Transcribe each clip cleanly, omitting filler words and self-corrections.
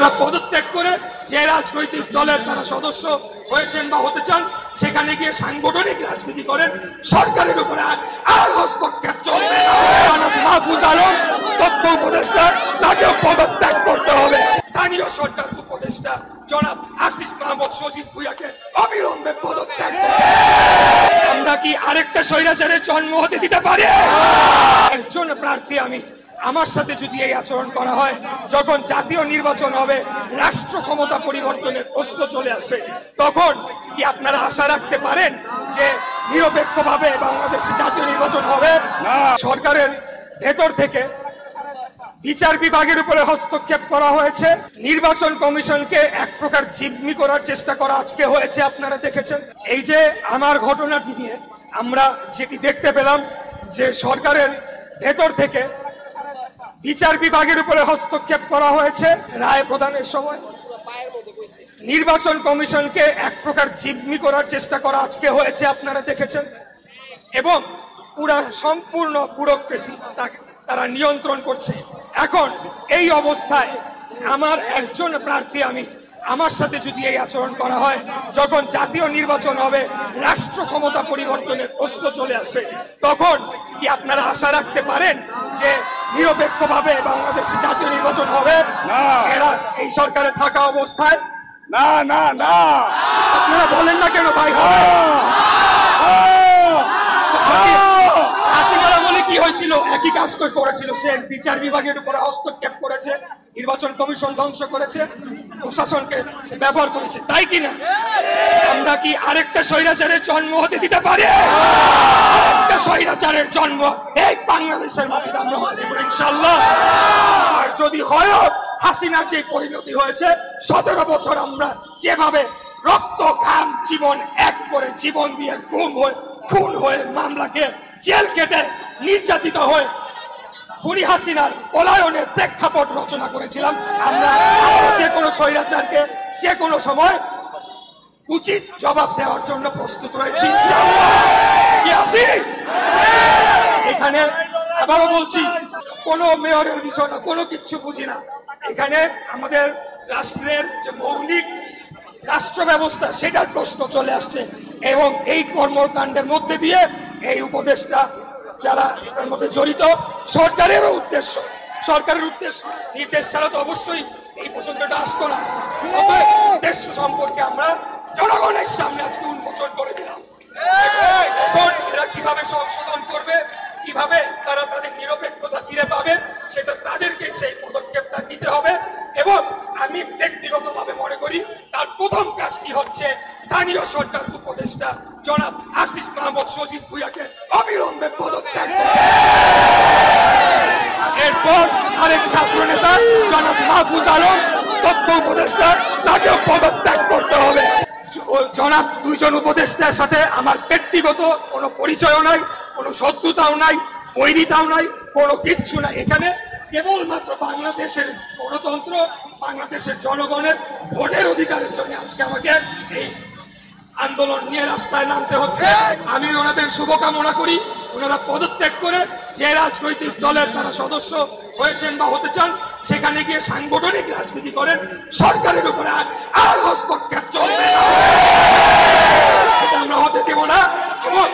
ওনারা পদত্যাগ করে যে রাজনৈতিক দলের তারা সদস্য হয়েছেন বা হতে চান সেখানে গিয়ে সাংগঠনিক রাজনীতি করেন, সরকারের উপরে আর হস্তক্ষেপ চলবে না। মাহফুজ আলম তথ্য উপদেষ্টা, তাকেও পদত্যাগ করতে হবে। স্থানীয় সরকার উপদেষ্টা জনাব আসিফ মাহমুদ সজীব ভুঁইয়াকে অবিলম্বে পদত্যাগ করতে হবে। আমরা কি আরেকটা স্বৈরাচারের জন্ম হতে দিতে পারি? একজন প্রার্থী আমি, আমার সাথে যদি এই আচরণ করা হয়, যখন জাতীয় নির্বাচন হবে, রাষ্ট্র ক্ষমতা পরিবর্তনের প্রশ্ন চলে আসবে, তখন কি আপনারা আশা রাখতে পারেন যে নিরপেক্ষভাবে বাংলাদেশে জাতীয় নির্বাচন হবে? সরকারের ভেতর থেকে বিচার বিভাগের উপরে হস্তক্ষেপ করা হয়েছে, নির্বাচন কমিশনকে এক প্রকার জিম্মি করার চেষ্টা করা আজকে হয়েছে, আপনারা দেখেছেন। এই যে আমার ঘটনাটি নিয়ে আমরা যেটি দেখতে পেলাম যে সরকারের ভেতর থেকে বিচার বিভাগের উপরে হস্তক্ষেপ করা হয়েছে রায় প্রদানের সময়, নির্বাচন কমিশনকে এক প্রকার জিম্মি করার চেষ্টা করা আজকে হয়েছে, আপনারা দেখেছেন। এবং পুরা সম্পূর্ণ ব্যুরোক্রেসি তারা নিয়ন্ত্রণ করছে। এখন এই অবস্থায় আমার একজন প্রার্থী আমি, আমার সাথে যদি এই আচরণ করা হয়, যখন জাতীয় নির্বাচন হবে, রাষ্ট্র ক্ষমতা পরিবর্তনের প্রশ্ন চলে আসবে, তখন কি আপনারা আশা রাখতে পারেন যে নিরপেক্ষভাবে বাংলাদেশে জাতীয় নির্বাচন হবে? এরা এই সরকারে থাকা অবস্থায় না না না, আপনারা বলেন না কেন ভাই? হাসিনার আমলে কি হয়েছিল? একই কাজ করেছিল। সে বিচার বিভাগের উপরে হস্তক্ষেপ করেছে, নির্বাচন কমিশন ধ্বংস করেছে, প্রশাসনকে সে ব্যবহার করেছে, তাই কিনা? আমরা কি আরেকটা স্বৈরাচারের জন্ম হতে দিতে পারি? আরেকটা স্বৈরাচারের জন্ম এই বাংলাদেশের মাটিতে আমরা হতে দেব ইনশাআল্লাহ। আর যদি হয় হাসিনার যে পরিণতি হয়েছে, 17 বছর আমরা যেভাবে রক্ত ঘাম জীবন এক করে জীবন দিয়ে খুন হয়ে মামলাকে জেল কেটে নির্যাতিত হয়ে খুনি হাসিনার পলায়নের প্রেক্ষাপট রচনা করেছিলাম, আমরা যে কোনো স্বৈরাচারকে যে কোনো সময় উচিত জবাব দেওয়ার জন্য প্রস্তুত রয়েছি ইনশাআল্লাহ। কি আছি এখানে? আবারও বলছি, কোনো মেয়রের বিষয় না, কোনো কিচ্ছু বুঝি না। এখানে আমাদের রাষ্ট্রের যে মৌলিক রাষ্ট্র ব্যবস্থা, সেটার প্রশ্ন চলে আসছে। এবং এই কর্মকাণ্ডের মধ্যে দিয়ে এই উপদেষ্টা যারা এটার মধ্যে জড়িত, সরকারের উদ্দেশ্য নির্দেশ ছাড়া তো অবশ্যই এই পর্যন্তটা আসতো না। উদ্দেশ্য সম্পর্কে আমরা জনগণের সামনে আজকে উন্মোচন করে দিলাম। এখন এরা কিভাবে সংশোধন করবে, কিভাবে তারা তাদের নিরপেক্ষতা ফিরে পাবে, সেটা তাদেরকে সেই পদক্ষেপটা নিতে হবে। এবং আমি ব্যক্তিগতভাবে মনে করি তার প্রথম কাজটি হচ্ছে স্থানীয় সরকার উপদেষ্টা জনাব আসিফ মাহমুদ সজীব ভুঁইয়াকে অবিলম্বে পদত্যাগ করতে হবে। এরপর আরেক ছাত্র নেতা জনাব মাহফুজ আলম তথ্য উপদেষ্টা, তাকেও পদত্যাগ করতে হবে। জনাব দুইজন উপদেষ্টার সাথে আমার ব্যক্তিগত কোনো পরিচয়ও নাই, কোনো শত্রুতাও নাই, বৈরিতাও নাই, কোনো কিচ্ছু নাই। এখানে কেবলমাত্র বাংলাদেশের গণতন্ত্র, বাংলাদেশের জনগণের ভোটের অধিকারের জন্য আজকে আমাকে এই আন্দোলন নিয়ে রাস্তায় নামতে হচ্ছে। আমি ওনাদের শুভকামনা করি। ওনারা পদত্যাগ করে যে রাজনৈতিক দলের তারা সদস্য হয়েছেন বা হতে চান সেখানে গিয়ে সাংগঠনিক রাজনীতি করেন, সরকারের উপরে আর হস্তক্ষেপ চলবে না, এটা আমরা হতে দেব না। এবং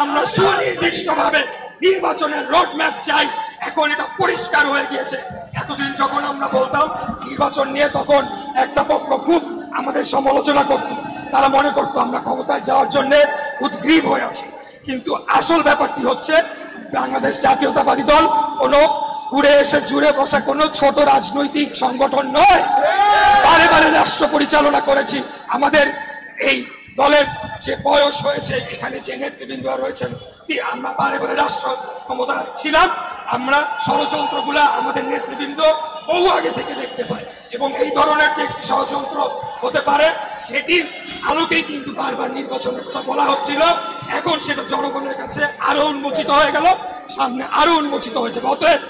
আমরা সুনির্দিষ্টভাবে নির্বাচনের রোডম্যাপ চাই। এখন এটা পরিষ্কার হয়ে গিয়েছে। এতদিন যখন আমরা বলতাম নির্বাচন নিয়ে, তখন একটা পক্ষ খুব আমাদের সমালোচনা করত, তারা মনে করতো আমরা ক্ষমতায় যাওয়ার জন্য উদ্গ্রীব হয়ে আছি। কিন্তু আসল ব্যাপারটি হচ্ছে বাংলাদেশ জাতীয়তাবাদী দল কোনো ঘুরে এসে জুড়ে বসা কোনো ছোট রাজনৈতিক সংগঠন নয়। বারে বারে রাষ্ট্র পরিচালনা করেছি। আমাদের এই দলের যে বয়স হয়েছে, এখানে যে নেতৃবৃন্দ রয়েছেন, আমরা বারে বারে রাষ্ট্র ক্ষমতা ছিলাম। আমরা ষড়যন্ত্রগুলা আমাদের নেতৃবৃন্দ বহু আগে থেকে দেখতে পাই। এবং এই ধরনের যে ষড়যন্ত্র হতে পারে সেটির আলোকেই কিন্তু বারবার নির্বাচনের কথা বলা হচ্ছিল। এখন সেটা জনগণের কাছে আরো উন্মোচিত হয়ে গেল, সামনে আরো উন্মোচিত হয়েছে। অতএব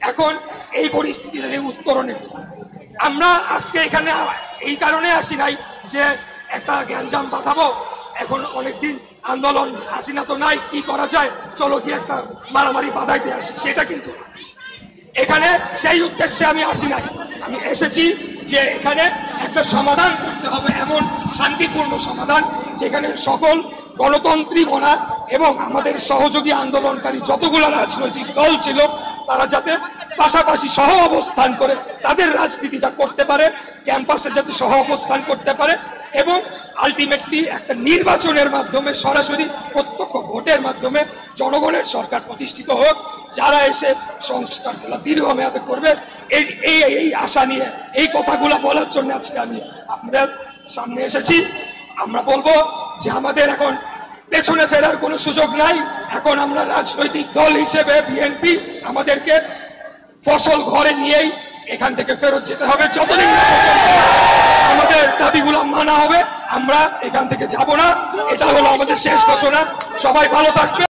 এখন এই পরিস্থিতি থেকে উত্তরণের আমরা আজকে এখানে এই কারণে আসি নাই যে একটা গ্যাঞ্জাম বাঁধাবো, এখন অনেকদিন আন্দোলন, হাসিনা তো নাই, কি করা যায়, চলো কি একটা মারামারি বাধাই দিয়ে আসি, সেটা কিন্তু এখানে সেই উদ্দেশ্যে আমি আসি নাই। আমি এসেছি যে এখানে একটা সমাধান করতে হবে, এমন শান্তিপূর্ণ সমাধান যেখানে সকল গণতন্ত্রী মোনা এবং আমাদের সহযোগী আন্দোলনকারী যতগুলো রাজনৈতিক দল ছিল তারা যাতে পাশাপাশি সহ অবস্থান করে তাদের রাজনীতিটা করতে পারে, ক্যাম্পাসে যাতে সহ অবস্থান করতে পারে এবং আলটিমেটলি একটা নির্বাচনের মাধ্যমে সরাসরি প্রত্যক্ষ ভোটের মাধ্যমে জনগণের সরকার প্রতিষ্ঠিত হোক, যারা এসে সংস্কারগুলো দীর্ঘমেয়াদে করবে। এই আশা নিয়ে এই কথাগুলো বলার জন্য আজকে আমি আপনাদের সামনে এসেছি। আমরা বলবো যে আমাদের এখন পেছনে ফেরার কোনো সুযোগ নাই। এখন আমরা রাজনৈতিক দল হিসেবে বিএনপি আমাদেরকে ফসল ঘরে নিয়েই এখান থেকে ফেরত যেতে হবে। যতদিন না পর্যন্ত আমাদের দাবিগুলো মানা হবে আমরা এখান থেকে যাব না। এটা হলো আমাদের শেষ ঘোষণা। সবাই ভালো থাকবে।